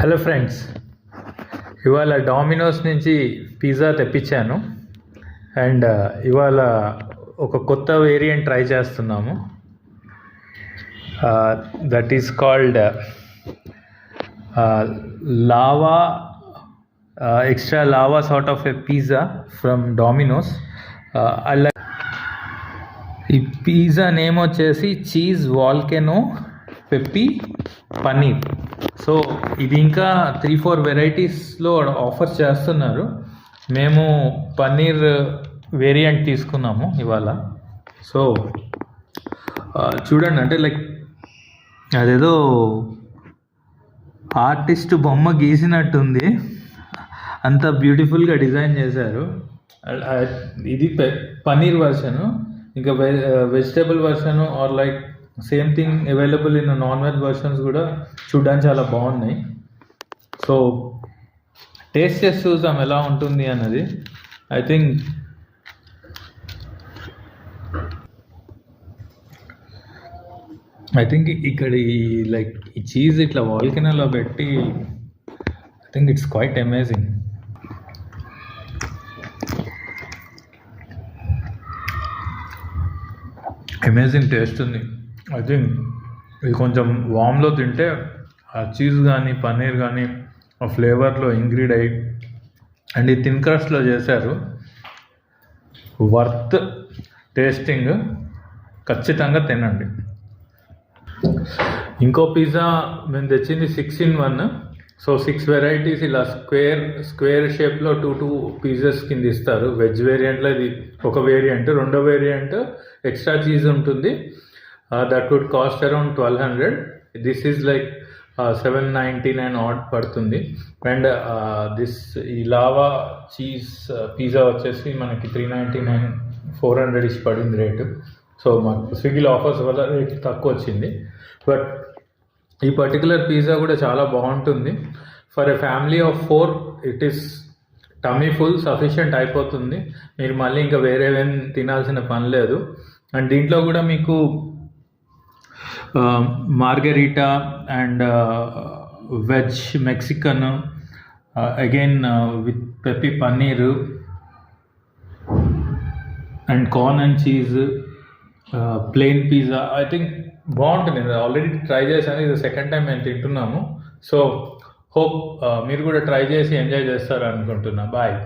Hello friends, ఇవాళ dominoes నుంచి pizza తెప్పించాను. అండ్ ఇవాళ ఒక కొత్త వేరియంట్ ట్రై చేస్తున్నాము. That is called lava, extra lava sort of a pizza from dominoes. ఈ పిజ్జా నేమ్ వచ్చేసి cheese volcano peppy paneer. So ఇది ఇంకా 3-4 వెరైటీస్లో ఆఫర్ చేస్తున్నారు. మేము పన్నీర్ వేరియంట్ తీసుకున్నాము ఇవాళ. సో చూడండి, అంటే లైక్ అదేదో ఆర్టిస్ట్ బొమ్మ గీసినట్టుంది, అంత బ్యూటిఫుల్గా డిజైన్ చేశారు. ఇది పన్నీర్ వర్షను, ఇంకా vegetable version are like same thing available in non veg versions కూడా చూడడానికి చాలా బాగున్నాయి. సో టేస్ట్ చేసి చూద్దాం ఎలా ఉంటుంది అన్నది. ఐ థింక్ ఇక్కడ ఈ లైక్ ఈ చీజ్ ఇట్లా వాల్కెనోలో పెట్టి I think it's quite amazing. Amazing taste ఉంది. ఐ థింక్ ఇది కొంచెం వామ్లో తింటే ఆ చీజ్ కానీ పన్నీర్ కానీ ఆ ఫ్లేవర్లో ఇంగ్రీడ్ అయ్యి, అండ్ ఈ థిన్ క్రస్ట్లో చేశారు. వర్త్ టేస్టింగ్, ఖచ్చితంగా తినండి. ఇంకో పిజ్జా మేము తెచ్చింది 6-in-1. సో 6 వెరైటీస్ ఇలా స్క్వేర్ షేప్లో 2 పీసెస్ కింద ఇస్తారు. వెజ్ వేరియంట్లో ఇది ఒక వేరియంట్. రెండో వేరియంట్ ఎక్స్ట్రా చీజ్ ఉంటుంది. That would cost around 1200. This is like 799 add పడుతుంది. అండ్ ఈ లావా చీజ్ పిజ్జా వచ్చేసి మనకి 399, 400 ఇచ్చి పడింది రేటు. సో మాకు స్విగ్గీలో ఆఫర్స్ వల్ల రేట్ తక్కువ వచ్చింది. బట్ ఈ పర్టికులర్ పిజ్జా కూడా చాలా బాగుంటుంది. For a family of 4 it is tummy full sufficient అయిపోతుంది. మీరు మళ్ళీ ఇంకా వేరేవేం తినాల్సిన పని లేదు. అండ్ దీంట్లో కూడా మీకు margarita and veg Mexican, again with peppy paneer and corn and cheese, plain pizza. I think బాగుంటుంది. ఆల్రెడీ ట్రై చేశాను, ఇది సెకండ్ టైం మేము తింటున్నాము. సో హోప్ మీరు కూడా ట్రై చేసి ఎంజాయ్ చేస్తారు అనుకుంటున్నా. బాయ్.